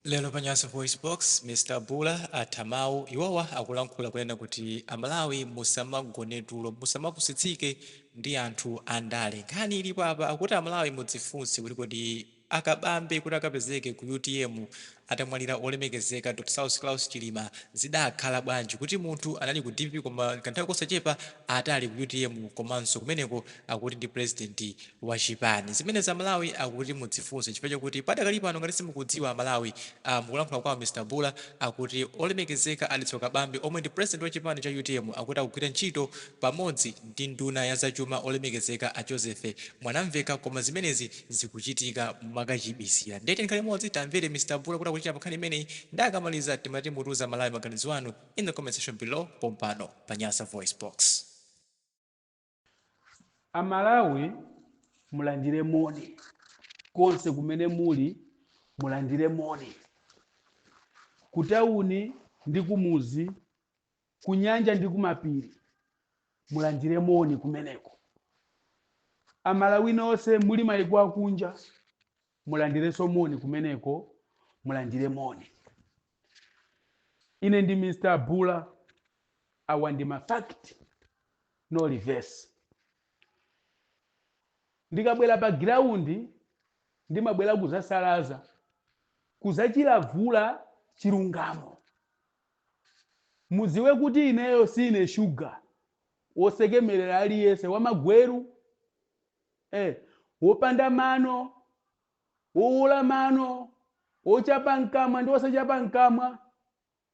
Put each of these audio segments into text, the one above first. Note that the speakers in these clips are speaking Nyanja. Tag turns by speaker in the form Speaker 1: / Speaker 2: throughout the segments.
Speaker 1: Lero Panyaso Voice Box, Mr. Bula Atamau iwawa akulankhula kunena kuti Amalawi musamagone tulo musamapusitsike ndi anthu andale. Nkhani ilipo apa akuti Amalawi mudzifunse kuti kodi akabambe kuti akapezeke ku UTM atamwalira olemekezeka Dr. South Claus Chilima zidakhala bwanji kuti munthu anali ku DP koma kanthawi kosachepa atali ku UTM komanso kumeneko akuti ndi president wa chipani. Zimene za Malawi akuti mudzifunse chifukwa chakuti padakali pano ngati simukudziwa Malawi mukulankhula kwa Mr. Bula akuti olemekezeka alitsoka bambi omwe ndi president wa chipani cha UTM akuti akugwira ntchito pamodzi ndi nduna ya zachuma olemekezeka a Joseph Mwanamveka koma zimenezi zikuchitika makachibisira. Ndete nkhani imodzi tamvere Mr. Bula kuti akuchita pankhani imeneyi ndakamaliza timati mutuza Malawi maganizo anu in the comment section below pompano Panyasa Voice Box.
Speaker 2: Amalawi mulandire moni konse kumene muli mulandire moni kutauni ndi kumuzi kunyanja ndi kumapiri mulandire moni kumeneko. Amalawi nonse muli mayiko akunja mulandirenso moni kumeneko mulandire moni. Ine ndi Mr. Bula awa ndi mafact no reverse. Ndikabwera pa ground ndimabwera kuzasalaza kuzachilavula chilungamo. Muziwe kuti ineyo sine sugar wosekemerera aliyense wamagweru wopanda mano woula mano wochapa mkamwa ndi wosachapa mkamwa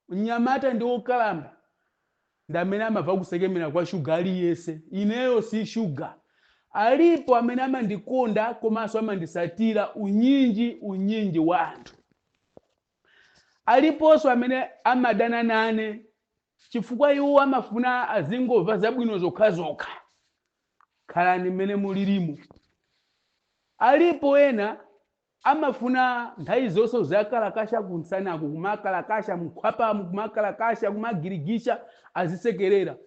Speaker 2: mnyamata ndi wokalamba ndamene amava kusekemera kwa sugar aliyense. Ineyo si sugar. Alipo amene amandikonda komanso amandisatira unyinji wa anthu. Aliponso amene amadana nane chifukwa iwo amafuna azingova zabwino zokhazokha. Khalani mmene mulirimu. Alipo ena amafuna nthawi zonse zakalakasha kunsanako kumakalakasha mkhwapamu kumakalakasha kumagirigisha azisekerera.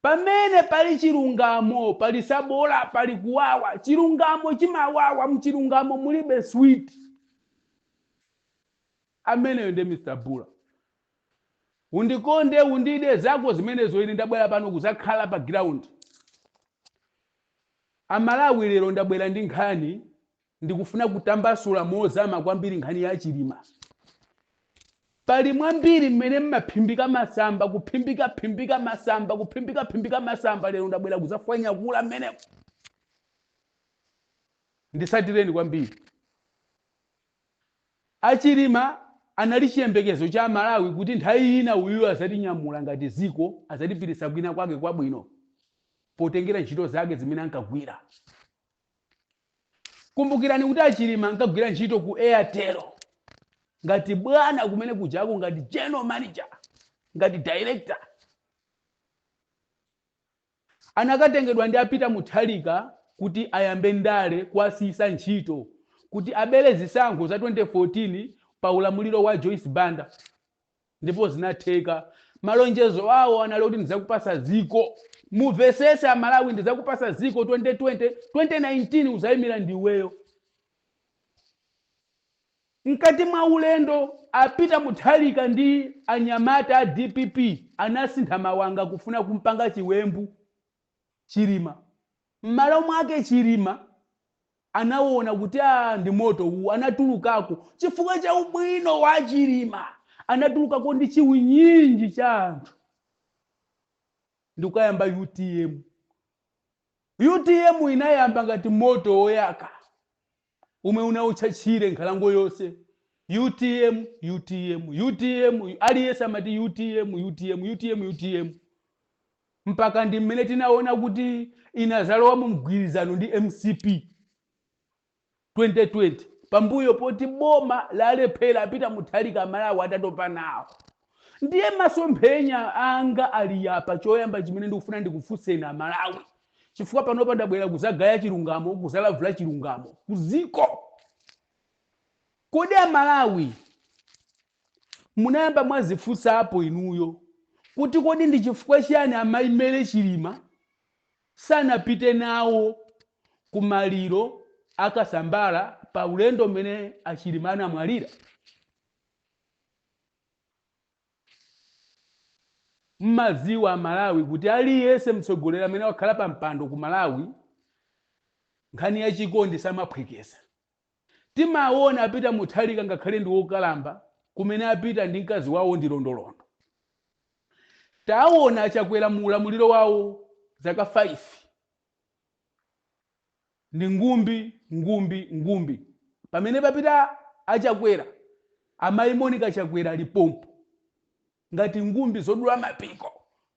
Speaker 2: Pamene pali chilungamo pali sabola pali kuwawa. Chilungamo chimawawa mchilungamo mulibe sweet. Ameneyo ndi Mr. Bula. Undikonde undide zako zimenezo ine ndabwera pano kuzakhala pa ground. Amalawi lero ndabwera ndi nkhani ndikufuna kutambasula mozama kwambiri nkhani ya Chilima. Pali mwambiri mmene mmaphimbika masamba kuphimbika masamba kuphimbika masamba lero ndabwera kuzafanya kula mmeneko. Ndisatireni kwambiri. Achilima anali chiyembekezo cha Malawi kuti nthawi ina uyu azatinyamula ngati ziko azatipititsa kwina kwake kwabwino potengera ntchito zake zimene ankagwira. Kumbukirani kuti Achilima ankagwira ntchito ku Airtel ngati bwana kumene kujako ngati general manager ngati director. Anakatengedwa ndi apita Mutharika kuti ayambe ndale kuasisa ntchito kuti abere zisankho za 2014 pa ulamuliro wa Joyce Banda ndipo zinatheka. Malonjezo awo anali kuti ndizakupasa ziko muvesese Amalawi ndizakupasa ziko 2020 2019 uzayimira ndiweyo. Mkati mwa ulendo apita Mutharika ndi anyamata a DPP anasintha mawanga kufuna kumpanga chiwembu Chilima. M'malo mwake Chilima anaona kuti ndi moto uwu anatulukako chifukwa cha ubwino wa Chilima. Anatulukako ndi chiwinyinji cha anthu. Ndikuyamba UTM. UTM inayamba ngati moto woyaka umwe unauchachire nkhalango yonse. UTM aliyense amati UTM mpaka ndi mmene tinaona kuti inazalowa mu mgwirizano ndi MCP 2020 pambuyo poti boma lalephera apita Mutharika Malawi atatopa nawo. Ndiye masomphenya anga ali apa choyamba chimene ndikufuna ndikufunseni Amalawi chifukwa panopa ndabwera kuzagaya chilungamo kuzalavula chilungamo kuziko. Kodi Amalawi munayamba mwazifunsa apo inuyo kuti kodi ndi chifukwa chiyani amayimele Chilima sanapite nawo kumaliro akasambala pa ulendo mmene Achilima anamwalira? mmaziwa Malawi kuti aliyense mtsogoleri amene wakhala pa mpando ku Malawi nkhani ya chikondi samaphwekesa. Timaona apita Mutharika ngakhale ndi wokalamba kumene apita ndi mkazi wawo ndi londolondo. Taona Achakwera mu ulamuliro wawo zaka 5 ndi ngumbi. Pamene papita Achakwera, amayi Monica Chakwera ali pompo ngati ngumbi zodula mapiko.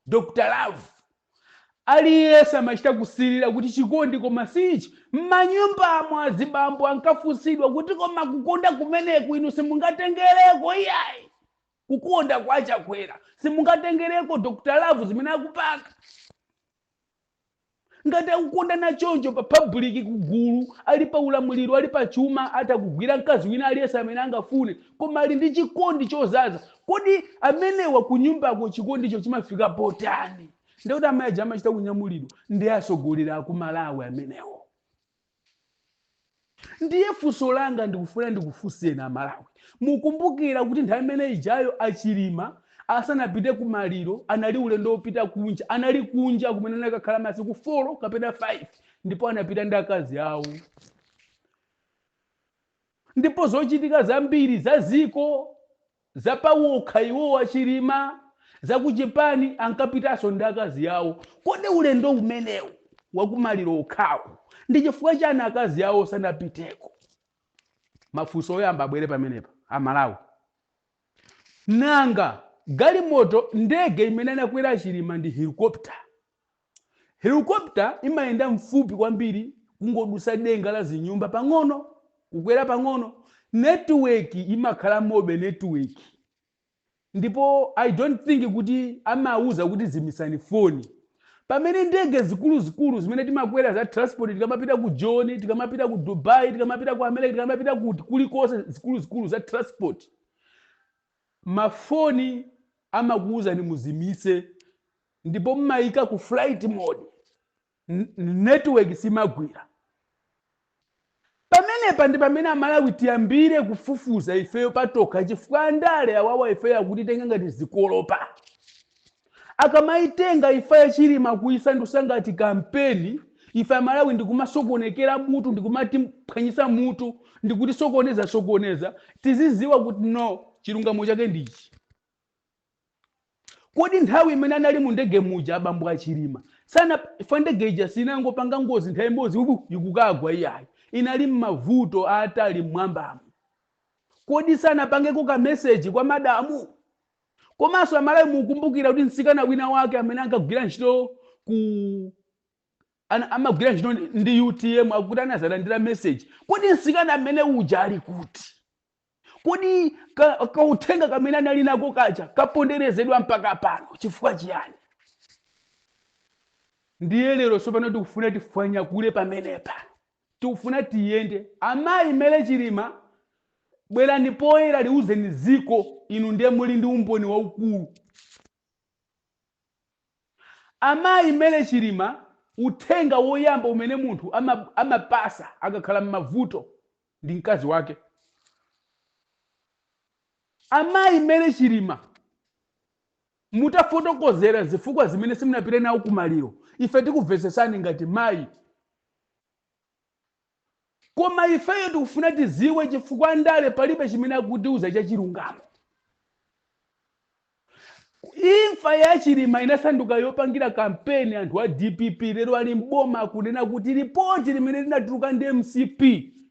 Speaker 2: Dr. Love aliyense amachita kusilira kuti chikondi koma sichi. M'manyumbamo azibambo ankafunsidwa kuti koma kukonda kumeneku inu simungatengereko iyayi. Kukonda kwa Achakwera simungatengereko Dr. Love zimene akupaka. Ngati akukonda na choncho pa public kugulu, ali pa ulamuliro, ali pa chuma, atakugwira mkazi wina aliyense amene angafune, koma ali ndi chikondi chozaza. Kodi amenewa kunyumbako chikondicho chimafika potani? Ndikuti amayi amachita kunyamulidwa ndi atsogoleri aku Malawi amenewo. Ndiye funso langa ndikufuna ndikufunseni Amalawi. Mukumbukira kuti nthawi imene ijayo Achilima asanapite ku maliro anali ulendo wopita kunja, anali kunja kumene anakakhala masiku 4 kapena 5, ndipo anapita ndi akazi awo. Ndipo zochitika zambiri za ziko za pawokha iwo Achilima za ku Japan ankapitanso ndi akazi awo. Kodi ulendo umenewu wakumaliro okhawo ndi chifukwa chani akazi awo sanapiteko? Mafunso oyamba abwere pamenepa Amalawi. Nanga galimoto ndege imene anakwera Achilima ndi helicopter. Helicopter imayenda mfupi kwambiri, kungodusa denga la zinyumba pang'ono, kukwera pang'ono. Network imakhala mobe network. Ndipo I don't think kuti amauza kuti zimisani phone. Pamene ndege zikulu zimene timakwera za transport, tikamapita ku John, tikamapita ku Dubai, tikamapita ku America, tikamapita kulikonse zikulu za transport, mafoni amakuuza ni muzimise, ndipo mmayika ku flight mode, network simagwira. Pamenepa ndi pamene Amalawi tiyambire kufufuza ifeyo patoka, chifukwa ndale awawa ifeyo akutitenga ngati zikolopa. Akamaitenga ifa ya Chilima kuisandusa ngati kampeni, ifa Amalawi ndikumasokonekera mutu, ndikumatimphwanyisa mutu, ndikuti sokoneza, tiziziwa kuti no, chilungamo chake ndichi. Kodi nthawi imene anali mu ndege muja abambo Achilima sana ifa ndege ija sinangopanga ngozi nthawi imodzi ikukagwa iyayi, inali m'mavuto atali mmwambamo. Kodi sanapangeko ka message kwa madamu? Komanso Amalawi mukumbukira kuti mtsikana wina wake amene ankagwira ntchito amagwira ntchito ndi UTM akuti anazalandira message. Kodi mtsikana amene uja ali kuti? Kodi kauthenga kamene anali nako kaja kaponderezedwa mpaka pano chifukwa chiyani? Ndiye lero sopano tikufuna tifanya kule pamenepa, tikufuna tiyende. Amayi Mele Chilima, bwerani poyera liuzeni ziko, inu ndiye muli ndi umboni waukulu. Amayi Mele Chilima, uthenga woyamba umene munthu amapasa akakhala m'mavuto ndi mkazi wake. Amayi Mele Chilima, mutafotokozera zifukwa zimene simunapite nawo kumaliro, ife tikubvesesani ngati mayi. Koma ifeyo tikufuna tiziwe chifukwa ndale palibe chimene akutiuza cha chilungamo. Imfa ya Chilima inasanduka yopangira kampeni anthu a DPP, lero ali mboma akunena kuti ripoti limene linatuluka ndi MCP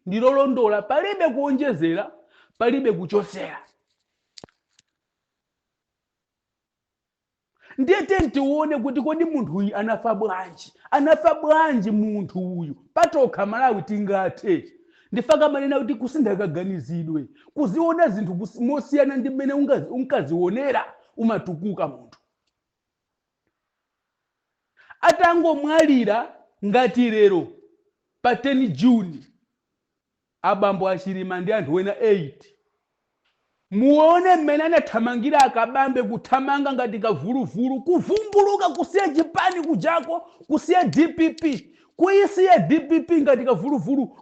Speaker 2: ndi lolondola, palibe kuonjezera, palibe kuchosera. Ndiye tione kuti kodi munthu uyu anafa bwanji munthu uyu patokha Malawi tingathe. Ndifaka manena kuti kusindakaganizidwe, kuziona zinthu mosiyana ndi mmene unkazionera umatukuka munthu. Atangomwalira ngati lero pa 10 June abambo Achilima ndi anthu ena 8. Muone mmene anathamangira akabambe, kuthamanga ngati kavuluvulu, kuvumbuluka kusiya Japan kujako, kusiya DPP, kuisiya DPP ngati kavuluvulu,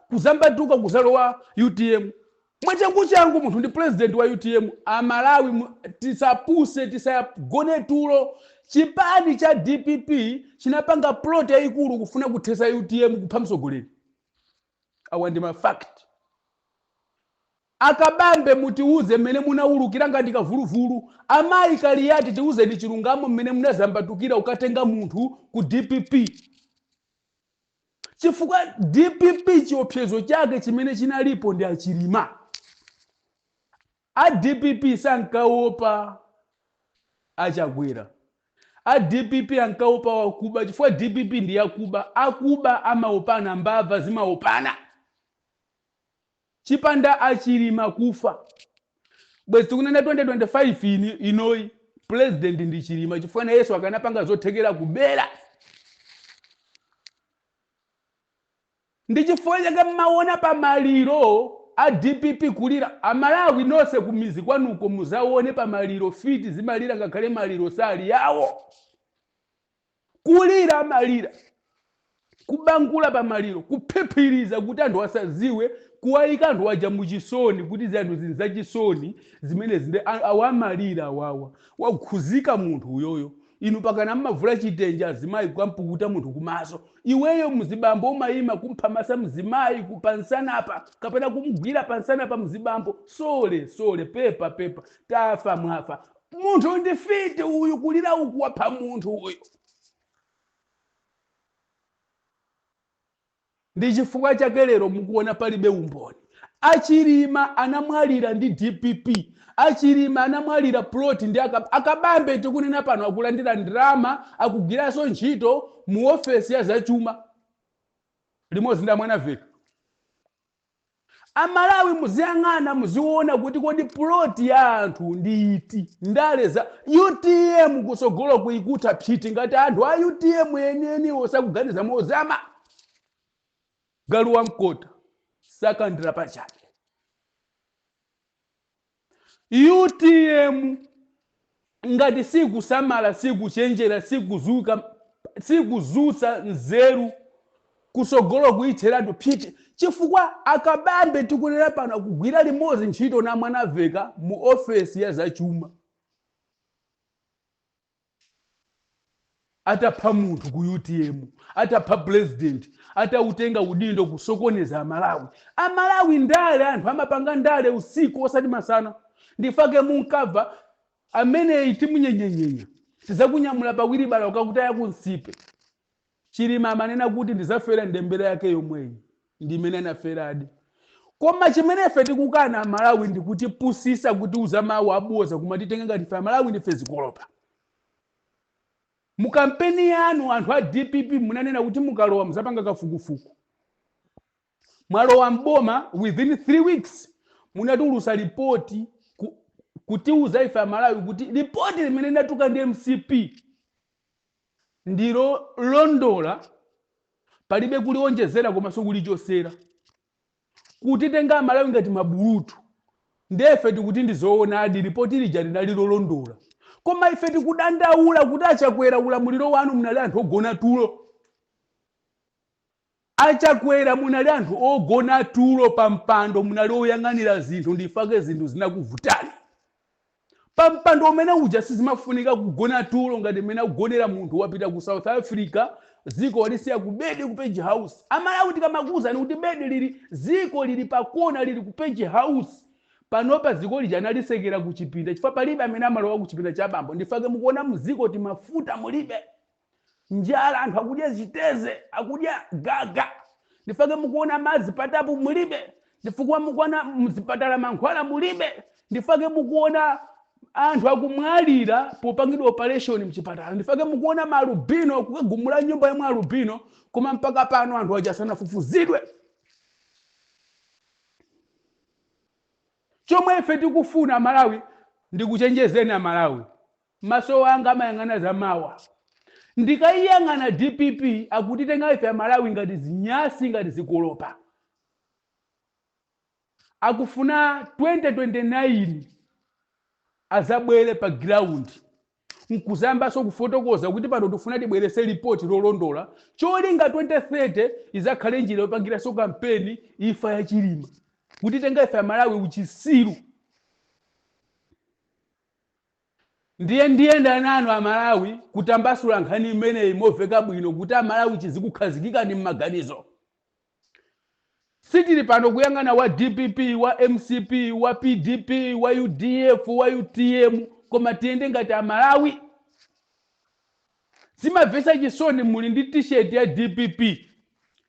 Speaker 2: kuzambatuka kuzalowa UTM. mwachangu changu munthu ndi president wa UTM amalawi tisapuse tisagone tulo. Chipani cha DPP chinapanga plot yayikulu kufuna kuthesa UTM kupha mtsogoleri. Awa ndi mafact. Akabambe mutiuze mmene munaulukira ngati kavuluvulu. Amayi kaliyati tiuze ndi chilungamo mmene munazambatukira ukatenga munthu ku DPP. Chifukwa DPP chiopsezo chake chimene chinalipo ndi achilima. A DPP sankaopa achagwera. A DPP ankaopa wakuba chifukwa DPP ndi yakuba. Akuba amaopana mbava zimaopana. Chipanda achilima kufa. Bwezi tikunena 2025 inoyi president ndi chilima chifukwa na Yesu akanapanga zothekera kubera. Ndi chifukwa chake mmaona pa maliro a DPP kulira. Amalawi nonse kumizi kwanuko muzaone pa maliro fiti zimalira ngakhale maliro sali yawo. Kulira amalira. Kubangula pa maliro. Kuphephiriza kuti anthu asaziwe. Kuwaika anthu aja muchisoni kuti zinthu zinza chisoni zimene zinde awamalira wawa. Wakhuzika munthu uyoyo. Inu pakana mmavula chitenja azimayi kwampukuta munthu kumaso. Iweyo mzibambo umayima kumpha masa mzimayi kupansanapa kapena kumugwira pansanapa mzibambo. Sole pepa tafa mwafa. Munthu ndi fiti uyu kulira uku wapha munthu uyu. Ndi chifukwa chake lero mukuona palibe umboni. Achilima anamwalira ndi DPP. Achilima anamwalira plot ndi akabambe tikunena pano akulandira ndrama akugwiraso ntchito mu ofesi ya zachuma limodzi ndi mwana veka. Amalawi muziyang'ana muziona kuti kodi plot ya anthu ndi iti. Ndale za UTM kusogolo kuikuta phiti ngati anthu a UTM yeneni osakuganiza mozama. Galuwa mkota sakandira pachake. UTM ngati sikusamala sikuchenjera sikuzutsa nzeru kusogolo kuitheratu phiti chifukwa akabambe tikunena pano kugwira limodzi ntchito na mwana veka mu ofesi ya zachuma. Atapha munthu ku UTM, atapha president, atautenga udindo kusokoneza Amalawi. Amalawi ndale anthu amapanga ndale usiku osati masana. Ndifake munkava amene itimunyenyenyenya. Tizakunyamula pawiri bala ukakutaya kunsipe. Chilima amanena kuti ndizafera ndembele yake yomweyi. Ndimene anaferadi. Koma chimene ife tikukana Amalawi ndikuti pusisa kuti uzamawu abuoza kumatitenga ngati ife Amalawi ndife zikolopa. Mukampeni yanu anthu a DPP munanena kuti mukalowa muzapanga kafukufuku. Mwalowa mboma within 3 weeks munatulusa ripoti kutiuza ife Amalawi kuti ripoti limene natuka ndi MCP ndilo londola palibe kulionjezera komanso kulichosera. Kutitenga Amalawi ngati mabulutu. Ndefe tikuti ndizoona adi ripoti lija linalilo londola. Koma ife tikudandaula kuti achakwera ulamuliro wanu munali anthu ogona tulo. Achakwera munali anthu ogona tulo pampando munali oyang'anira zinthu ndifake zinthu zinakuvutani. Pampando umene uja sizimafunika kugona tulo ngati mmene akugonera munthu wapita ku South Africa ziko walisiya ku bedi ku Page House. Amalawi tikamakuza ni kuti bedi lili ziko lili pakona lili ku Page House. Panopa ziko lija analisekera kuchipinda chifukwa palibe amene amalowa kuchipinda cha bambo. Ndifake mukuona mziko timafuta mulibe. Njala anthu akudya chiteze akudya gaga. Ndifake mukuona madzi patapu mulibe. Ndifukwa mukuona mzipatala mankhwala mulibe. Ndifake mukuona anthu akumwalira popangidwa operation mchipatala. Ndifake mukuona malubino kugumula nyumba ya malubino koma mpaka pano anthu ajasana fufuzidwe. Chomwe ife tikufuna Malawi ndikuchenjezeni Amalawi. Maso wanga amayang'ana za mawa. Ndikaiyang'ana DPP akutitenga ife Amalawi ngati zinyasi ngati zikolopa. Akufuna 2029 azabwere pa ground. Nkuzamba so kufotokoza kuti pano tufuna tibwerese report lolondola. Cholinga 2030 izakhale njira yopangira so kampeni ifa ya chilima. kutitenga ife Amalawi uchisiru. Ndiye nanu Amalawi kutambasula nkhani imeneyi moveka bwino kuti Amalawi chizikukhazikika ni m'maganizo. Sitili pano kuyang'ana wa DPP, wa MCP, wa PDP, wa UDF, wa UTM, koma tiyende ngati Amalawi. Zimamvetsa chisoni muli ndi t-shirt ya DPP,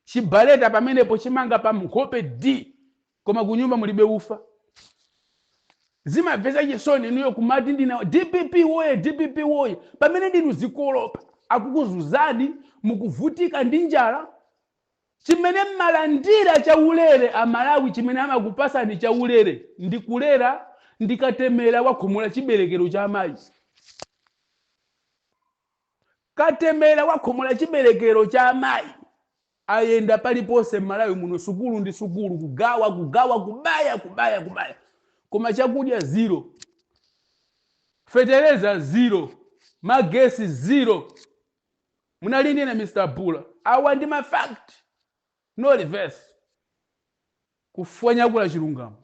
Speaker 2: chibaleta pamenepo chimanga pa nkhope D, koma kunyumba mulibe ufa. Zimamvetsa chisoni niyo kumati ndina DPP woye, DPP woye, pamene ndinu zikolopa akukuzuzani mukuvutika ndi njala. Chimene mmalandira chaulere Amalawi, chimene amakupasani chaulere ndi kulera ndikatemera wakhomula chiberekero cha amayi. Katemera wakhomula chiberekero cha amayi ayenda paliponse m'Malawi muno, sukulu ndi sukulu, kugawa kubaya, koma chakudya zero, fetereza zero, magesi zero. Munalini na Mr. Bula awa ndi ma fact, no reverse, kufanya kula chilungamo.